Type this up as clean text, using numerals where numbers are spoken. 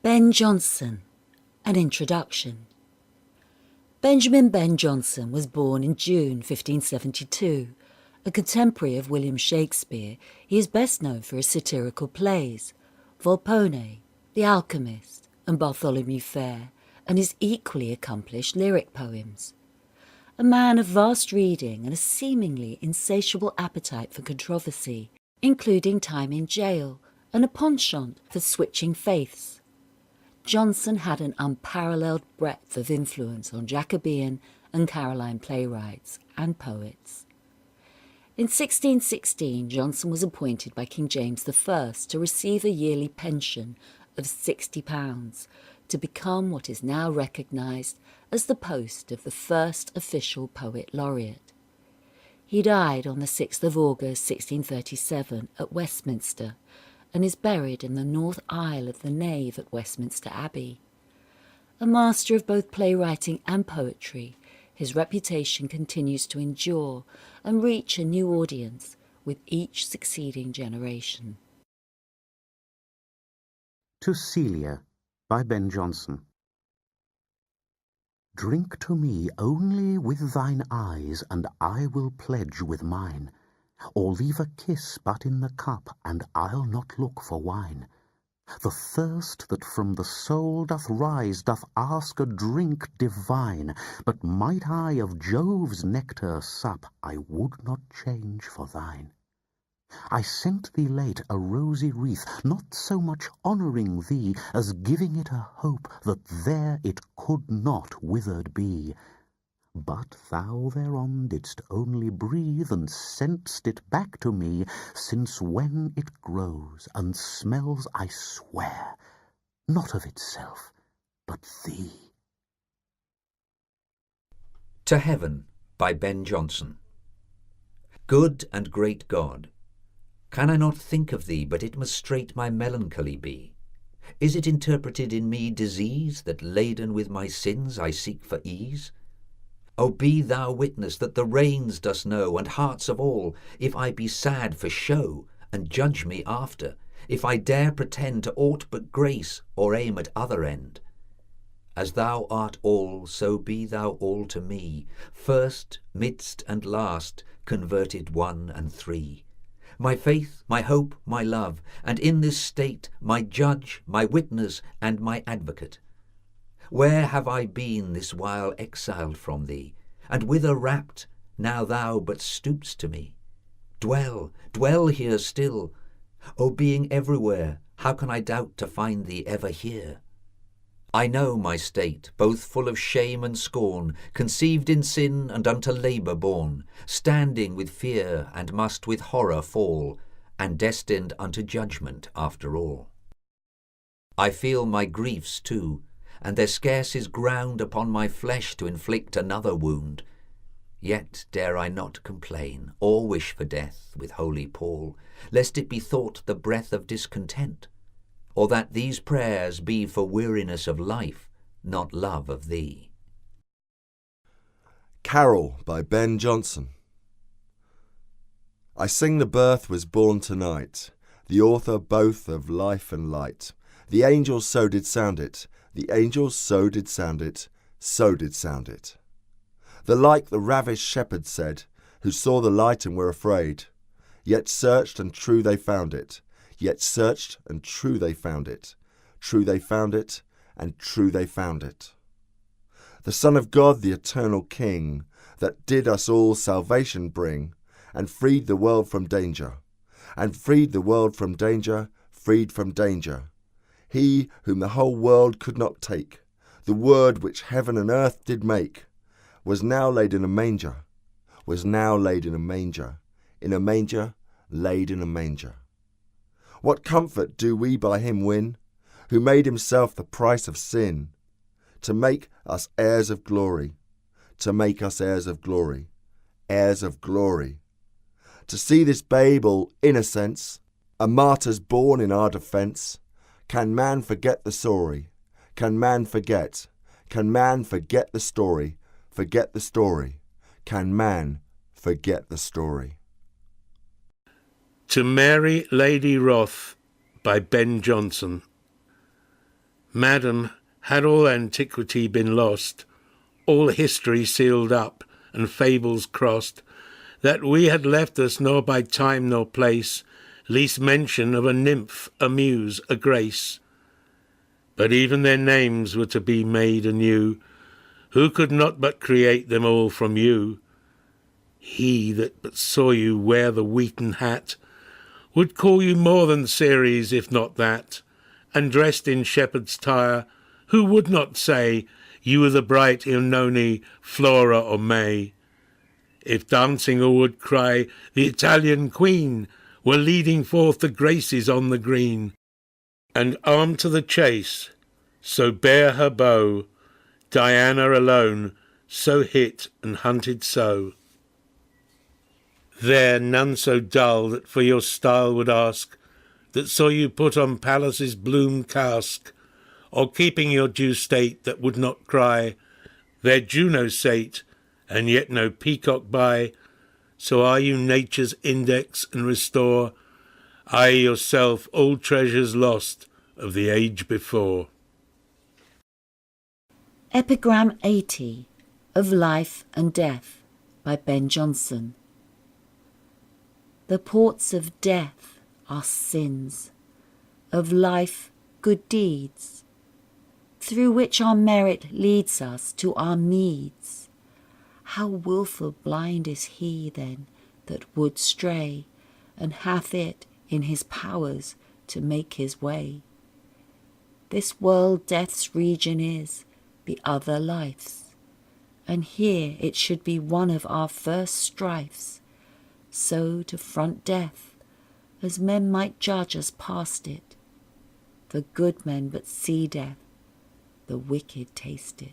Ben Jonson, an introduction. Benjamin Ben Jonson was born in June 1572. A contemporary of William Shakespeare, he is best known for his satirical plays, Volpone, The Alchemist, and Bartholomew Fair, and his equally accomplished lyric poems. A man of vast reading and a seemingly insatiable appetite for controversy, including time in jail and a penchant for switching faiths. Jonson had an unparalleled breadth of influence on Jacobean and Caroline playwrights and poets. In 1616, Jonson was appointed by King James I to receive a yearly pension of £60 to become what is now recognised as the post of the first official Poet Laureate. He died on the 6th of August 1637 at Westminster, and is buried in the north aisle of the nave at Westminster Abbey. A master of both playwriting and poetry, his reputation continues to endure and reach a new audience with each succeeding generation. To Celia, by Ben Jonson. Drink to me only with thine eyes, and I will pledge with mine. Or leave a kiss but in the cup, and I'll not look for wine. The thirst that from the soul doth rise doth ask a drink divine, but might I of Jove's nectar sup, I would not change for thine. I sent thee late a rosy wreath, not so much honouring thee, as giving it a hope that there it could not withered be. But thou thereon didst only breathe, and sent'st it back to me, since when it grows and smells, I swear, not of itself, but thee. To Heaven, by Ben Jonson. Good and great God, can I not think of thee, but it must straight my melancholy be? Is it interpreted in me disease, that laden with my sins I seek for ease? O be thou witness that the reins dost know, and hearts of all, if I be sad for show, and judge me after, if I dare pretend to aught but grace, or aim at other end. As thou art all, so be thou all to me, first, midst, and last, converted one and three. My faith, my hope, my love, and in this state my judge, my witness, and my advocate. Where have I been this while exiled from thee, and whither rapt, now thou but stoop'st to me? Dwell, dwell here still. O being everywhere, how can I doubt to find thee ever here? I know my state, both full of shame and scorn, conceived in sin and unto labour born, standing with fear and must with horror fall, and destined unto judgment after all. I feel my griefs too, and there scarce is ground upon my flesh to inflict another wound. Yet dare I not complain, or wish for death with holy Paul, lest it be thought the breath of discontent, or that these prayers be for weariness of life, not love of thee. Carol, by Ben Jonson. I sing the birth was born tonight, the author both of life and light. The angels so did sound it, the angels so did sound it, so did sound it. The like the ravished shepherds said, who saw the light and were afraid, yet searched and true they found it, yet searched and true they found it, true they found it, and true they found it. The Son of God, the eternal King, that did us all salvation bring, and freed the world from danger, and freed the world from danger, freed from danger. He whom the whole world could not take, the Word which heaven and earth did make, was now laid in a manger, was now laid in a manger, laid in a manger. What comfort do we by him win, who made himself the price of sin, to make us heirs of glory, to make us heirs of glory, heirs of glory. To see this babe all innocence, a martyr's born in our defence, can man forget the story? Can man forget? Can man forget the story? Forget the story? Can man forget the story? To Mary, Lady Wroth, by Ben Jonson. Madam, had all antiquity been lost, all history sealed up, and fables crossed, that we had left us nor by time nor place least mention of a nymph, a muse, a grace. But even their names were to be made anew, who could not but create them all from you? He that but saw you wear the wheaten hat would call you more than Ceres, if not that, and dressed in shepherd's tire, who would not say you were the bright Ione, Flora, or May? If dancing all would cry the Italian queen were leading forth the graces on the green, and armed to the chase, so bare her bow, Diana alone so hit and hunted so. There none so dull that for your style would ask, that saw you put on Pallas's bloom casque, or keeping your due state that would not cry, there Juno sate, and yet no peacock by, so are you nature's index and restore, I yourself all treasures lost of the age before. Epigram 80 of Life and Death by Ben Jonson. The ports of death are sins, of life good deeds, through which our merit leads us to our meeds. How wilful blind is he then that would stray, and hath it in his powers to make his way. This world death's region is, the other life's, and here it should be one of our first strifes, so to front death, as men might judge us past it. The good men but see death, the wicked taste it.